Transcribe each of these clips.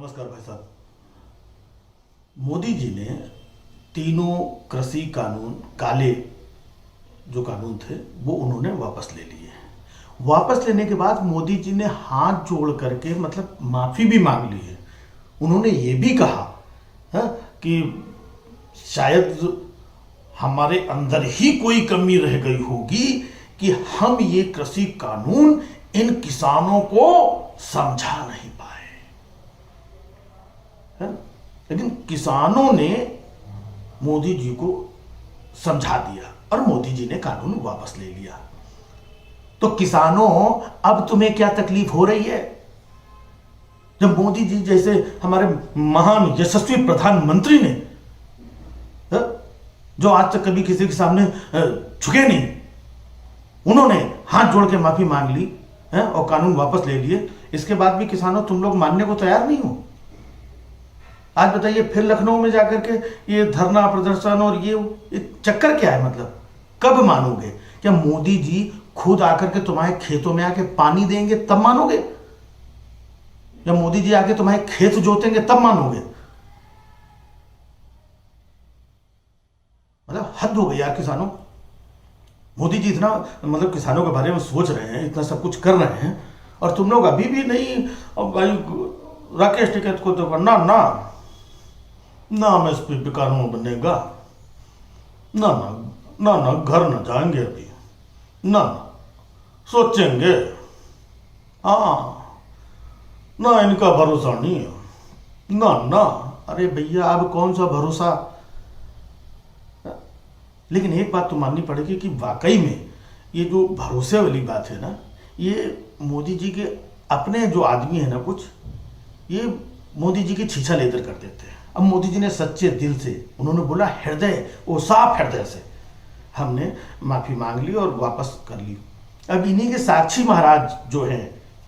नमस्कार भाई साहब। मोदी जी ने तीनों कृषि कानून काले जो कानून थे वो उन्होंने वापस ले लिए। वापस लेने के बाद मोदी जी ने हाथ जोड़ करके मतलब माफी भी मांग ली है। उन्होंने ये भी कहा है कि शायद हमारे अंदर ही कोई कमी रह गई होगी कि हम ये कृषि कानून इन किसानों को समझा नहीं पाए है। लेकिन किसानों ने मोदी जी को समझा दिया और मोदी जी ने कानून वापस ले लिया। तो किसानों, अब तुम्हें क्या तकलीफ हो रही है जब मोदी जी जैसे हमारे महान यशस्वी प्रधानमंत्री ने जो आज तक कभी किसी के सामने झुके नहीं, उन्होंने हाथ जोड़ के माफी मांग ली है और कानून वापस ले लिए। इसके बाद भी किसानों तुम लोग मानने को तैयार नहीं हो। आज बताइए फिर लखनऊ में जाकर के ये धरना प्रदर्शन और ये चक्कर क्या है? मतलब कब मानोगे? क्या मोदी जी खुद आकर के तुम्हारे खेतों में आके पानी देंगे तब मानोगे, या मोदी जी आके तुम्हारे खेत जोतेंगे तब मानोगे? मतलब हद हो गई यार किसानों। मोदी जी इतना मतलब किसानों के बारे में सोच रहे हैं, इतना सब कुछ कर रहे हैं, और तुम लोग अभी भी नहीं। अब भाई राकेश टिकैत को तो ना ना ना एमएसपी पे कानून बनेगा, ना ना ना ना घर न जाएंगे अभी, ना ना सोचेंगे, हाँ ना इनका भरोसा नहीं है, ना ना। अरे भैया अब कौन सा भरोसा। लेकिन एक बात तो माननी पड़ेगी कि वाकई में ये जो भरोसे वाली बात है ना, ये मोदी जी के अपने जो आदमी है ना, कुछ ये मोदी जी की छीछा लेदर कर देते हैं। अब मोदी जी ने सच्चे दिल से, उन्होंने बोला हृदय, वो साफ हृदय से हमने माफी मांग ली और वापस कर ली। अब इन्हीं के साक्षी महाराज जो हैं,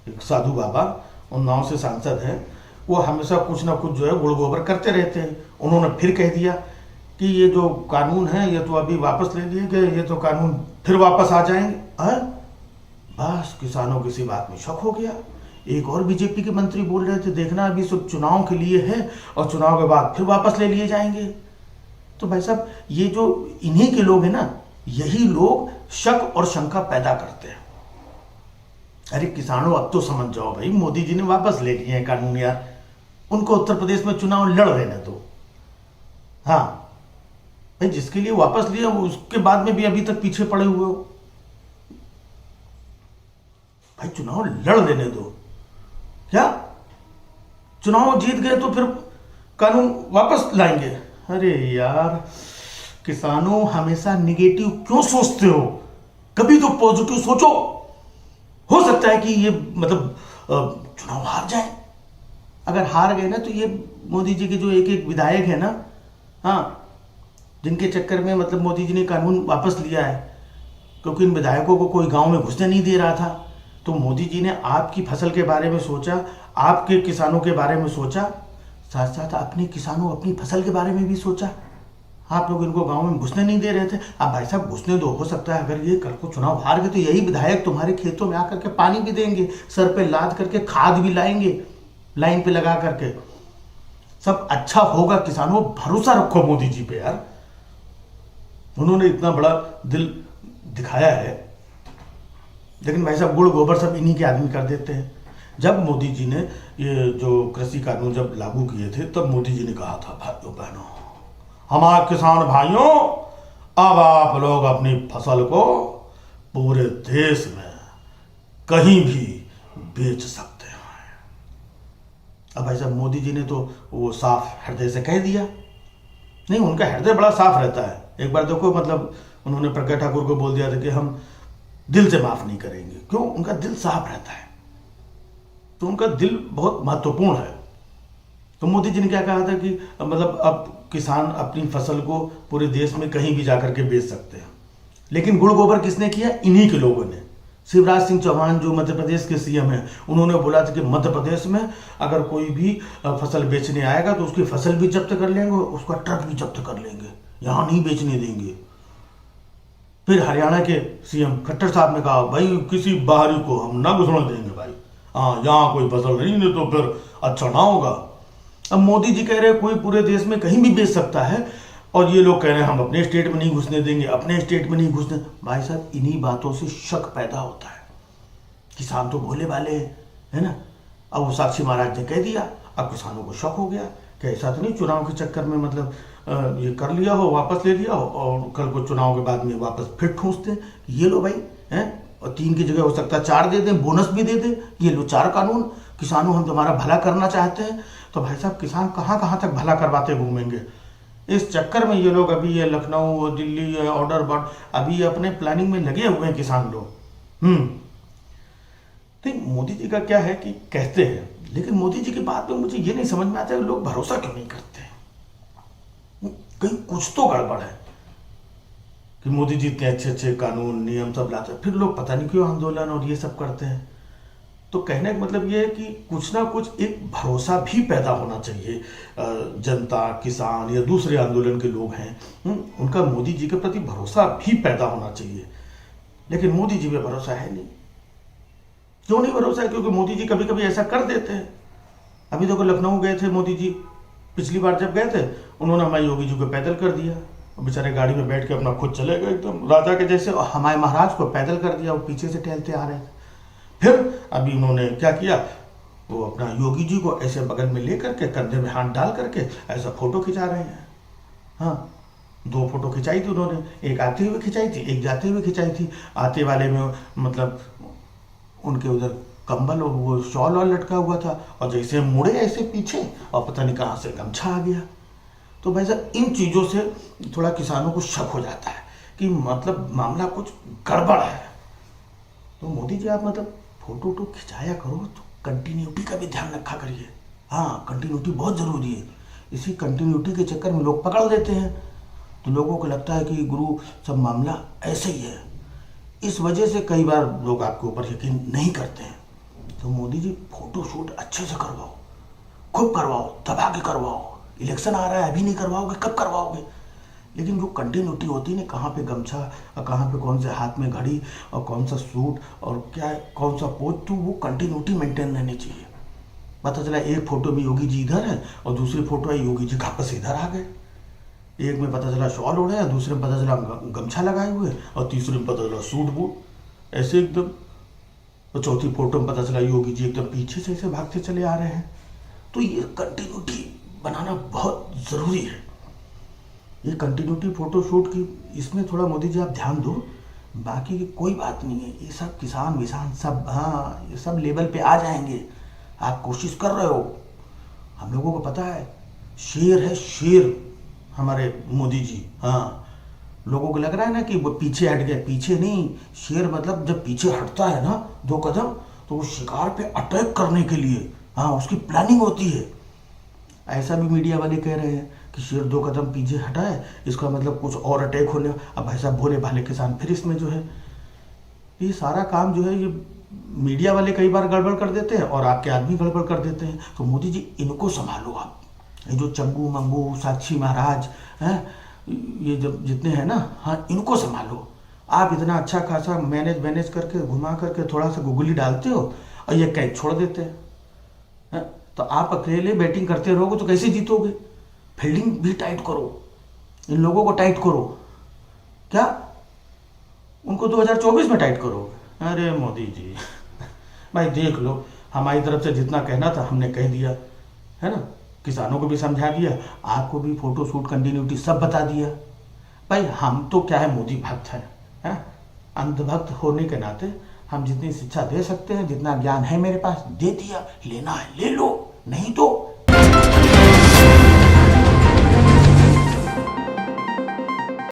एक साधु बाबा, उन्नाव से सांसद हैं, वो हमेशा कुछ ना कुछ जो है गुड़ गोबर करते रहते हैं। उन्होंने फिर कह दिया कि ये जो कानून है ये तो अभी वापस ले लिए गए, ये तो कानून फिर वापस आ जाएंगे। बस किसानों की सी बात में शक हो गया। एक और बीजेपी के मंत्री बोल रहे थे, देखना अभी सब चुनाव के लिए है और चुनाव के बाद फिर वापस ले लिए जाएंगे। तो भाई साहब, ये जो इन्हीं के लोग हैं ना, यही लोग शक और शंका पैदा करते हैं। अरे किसानों अब तो समझ जाओ भाई, मोदी जी ने वापस ले लिए हैं कानून यार। उनको उत्तर प्रदेश में चुनाव लड़ लेने दो। हाँ भाई, जिसके लिए वापस लिया उसके बाद में भी अभी तक पीछे पड़े हुए हो भाई, चुनाव लड़ लेने दो। क्या चुनाव जीत गए तो फिर कानून वापस लाएंगे? अरे यार किसानों, हमेशा निगेटिव क्यों सोचते हो? कभी तो पॉजिटिव सोचो। हो सकता है कि ये मतलब चुनाव हार जाए। अगर हार गए ना तो ये मोदी जी के जो एक एक विधायक है ना, हाँ, जिनके चक्कर में मतलब मोदी जी ने कानून वापस लिया है, क्योंकि इन विधायकों को कोई गांव में घुसने नहीं दे रहा था, तो मोदी जी ने आपकी फसल के बारे में सोचा, आपके किसानों के बारे में सोचा, साथ साथ अपने किसानों अपनी फसल के बारे में भी सोचा। आप लोग इनको गांव में घुसने नहीं दे रहे थे। अब भाई साहब घुसने दो, हो सकता है अगर ये कल को चुनाव हार गए तो यही विधायक तुम्हारे खेतों में आकर के पानी भी देंगे, सर पे लाद करके खाद भी लाएंगे, लाइन पे लगा करके। सब अच्छा होगा किसानों, भरोसा रखो मोदी जी पे यार। उन्होंने इतना बड़ा दिल दिखाया है, लेकिन भाई साहब गुड़ गोबर सब इन्हीं के आदमी कर देते हैं। जब मोदी जी ने ये जो कृषि कानून जब लागू किए थे, तब मोदी जी ने कहा था, भाइयों बहनों, हमारे किसान भाइयों, अब आप लोग अपनी फसल को पूरे देश में कहीं भी बेच सकते हैं। अब भाई साहब मोदी जी ने तो वो साफ हृदय से कह दिया। नहीं, उनका हृदय बड़ा साफ रहता है। एक बार देखो, मतलब उन्होंने प्रज्ञा ठाकुर को बोल दिया था कि हम दिल से माफ नहीं करेंगे। क्यों? उनका दिल साफ रहता है, तो उनका दिल बहुत महत्वपूर्ण है। तो मोदी जी ने क्या कहा था कि मतलब अब किसान अपनी फसल को पूरे देश में कहीं भी जाकर के बेच सकते हैं। लेकिन गुड़ गोबर किसने किया? इन्हीं के लोगों ने। शिवराज सिंह चौहान जो मध्य प्रदेश के सीएम हैं, उन्होंने बोला था कि मध्य प्रदेश में अगर कोई भी फसल बेचने आएगा तो उसकी फसल भी जब्त कर लेंगे, उसका ट्रक भी जब्त कर लेंगे, यहाँ नहीं बेचने देंगे। फिर हरियाणा के सीएम खट्टर साहब ने कहा, भाई किसी बाहरी को हम ना घुसने देंगे भाई, हाँ यहाँ कोई फसल नहीं तो फिर अच्छा ना होगा। अब मोदी जी कह रहे हैं कोई पूरे देश में कहीं भी बेच सकता है, और ये लोग कह रहे हैं हम अपने स्टेट में नहीं घुसने देंगे, अपने स्टेट में नहीं घुसने। भाई साहब इन्हीं बातों से शक पैदा होता है। किसान तो भोले भाले हैं, है ना। अब वो साक्षी महाराज ने कह दिया, अब किसानों को शक हो गया कि ऐसा तो नहीं चुनाव के चक्कर में मतलब ये कर लिया हो, वापस ले लिया हो, और कल को चुनाव के बाद में वापस फिर ठूंसते हैं ये लो भाई हैं, और 3 की जगह हो सकता है 4 दे दें, बोनस भी दे दें, ये लो 4 कानून, किसानों हम तुम्हारा भला करना चाहते हैं। तो भाई साहब किसान कहाँ कहाँ तक भला करवाते घूमेंगे। इस चक्कर में ये लोग अभी ये लखनऊ दिल्ली ऑर्डर बर्ड अभी अपने प्लानिंग में लगे हुए हैं किसान लोग। तो मोदी जी का क्या है कि कहते हैं, लेकिन मोदी जी की बात में मुझे ये नहीं समझ में आता है लोग भरोसा क्यों नहीं करते। कहीं कुछ तो गड़बड़ है कि मोदी जी इतने अच्छे अच्छे कानून नियम सब लाते हैं, फिर लोग पता नहीं क्यों आंदोलन और ये सब करते हैं। तो कहने का मतलब ये है कि कुछ ना कुछ एक भरोसा भी पैदा होना चाहिए। जनता, किसान या दूसरे आंदोलन के लोग हैं, उनका मोदी जी के प्रति भरोसा भी पैदा होना चाहिए। लेकिन मोदी जी पे भरोसा है नहीं। क्यों नहीं भरोसा है? क्योंकि मोदी जी कभी कभी ऐसा कर देते हैं। अभी देखो लखनऊ गए थे मोदी जी, पिछली बार जब गए थे उन्होंने हमारे योगी जी को पैदल कर दिया, बेचारे गाड़ी में बैठ के अपना खुद चले गए एकदम राजा के जैसे, और हमारे महाराज को पैदल कर दिया, वो पीछे से टहलते आ रहे थे। फिर अभी उन्होंने क्या किया, वो अपना योगी जी को ऐसे बगल में लेकर के कंधे में हाथ डाल करके ऐसा फोटो खिंचा रहे हैं। हाँ, 2 फोटो खिंचाई थी उन्होंने, एक आते हुए खिंचाई थी, एक जाते हुए खिंचाई थी। आते वाले में मतलब उनके उधर कंबल और वो शॉल और लटका हुआ था, और जैसे मुड़े ऐसे पीछे और पता नहीं कहाँ से गमछा आ गया। तो भाई साहब इन चीज़ों से थोड़ा किसानों को शक हो जाता है कि मतलब मामला कुछ गड़बड़ है। तो मोदी जी आप मतलब फोटो वोटो खिंचाया करो तो कंटिन्यूटी का भी ध्यान रखा करिए। हाँ, कंटिन्यूटी बहुत ज़रूरी है। इसी कंटिन्यूटी के चक्कर में लोग पकड़ देते हैं, तो लोगों को लगता है कि गुरु सब मामला ऐसे ही है। इस वजह से कई बार लोग आपके ऊपर यकीन नहीं करते हैं। तो मोदी जी फोटो शूट अच्छे से करवाओ, खूब करवाओ, दबा के करवाओ। इलेक्शन आ रहा है, अभी नहीं करवाओगे कब करवाओगे? लेकिन जो कंटिन्यूटी होती है ना, कहाँ पे गमछा और कहाँ पे कौन से हाथ में घड़ी और कौन सा सूट और क्या कौन सा पोज, तो वो कंटिन्यूटी मेंटेन रहनी चाहिए। पता चला एक फोटो में योगी जी इधर है और दूसरी फोटो है योगी जी वापस इधर आ गए। एक में पता चला शॉल ओढ़े है, दूसरे में पता चला गमछा लगाए हुए, और तीसरे में पता चला सूट बूट ऐसे एकदम, और चौथी फोटो में पता चला योगी जी एकदम पीछे से ऐसे भागते चले आ रहे हैं। तो ये कंटिन्यूटी बनाना बहुत ज़रूरी है। ये कंटिन्यूटी फोटो शूट की इसमें थोड़ा मोदी जी आप ध्यान दो, बाकी कोई बात नहीं है। ये सब किसान विसान सब, हाँ ये सब लेवल पे आ जाएंगे। आप कोशिश कर रहे हो, हम लोगों को पता है शेर है शेर हमारे मोदी जी। हाँ, लोगों को लग रहा है ना कि वो पीछे हट गए, पीछे नहीं। शेर मतलब जब पीछे हटता है ना 2 कदम, तो वो शिकार पे अटैक करने के लिए, हाँ उसकी प्लानिंग होती है। ऐसा भी मीडिया वाले कह रहे हैं कि शेर 2 कदम पीछे हटा है, इसका मतलब कुछ और अटैक होने। अब भाई साहब भोले भाले किसान फिर इसमें जो है ये सारा काम जो है ये मीडिया वाले कई बार गड़बड़ कर देते हैं और आपके आदमी गड़बड़ कर देते हैं। तो मोदी जी इनको संभालो आप, ये जो चंगू मंगू साक्षी महाराज हैं, ये जब जितने हैं ना, हाँ इनको संभालो। आप इतना अच्छा खासा मैनेज करके घुमा करके थोड़ा सा गुगली डालते हो और ये कैच छोड़ देते हैं। तो आप अकेले बैटिंग करते रहोगे तो कैसे जीतोगे? फील्डिंग भी टाइट करो, इन लोगों को टाइट करो। क्या उनको 2024 में टाइट करोगे? अरे मोदी जी भाई देख लो, हमारी तरफ से जितना कहना था हमने कह दिया है ना, किसानों को भी समझा दिया, आपको भी फोटो शूट कंटिन्यूटी सब बता दिया। भाई हम तो क्या है मोदी भक्त हैं, अंधभक्त होने के नाते हम जितनी शिक्षा दे सकते हैं, जितना ज्ञान है मेरे पास दे दिया। लेना है ले लो, नहीं तो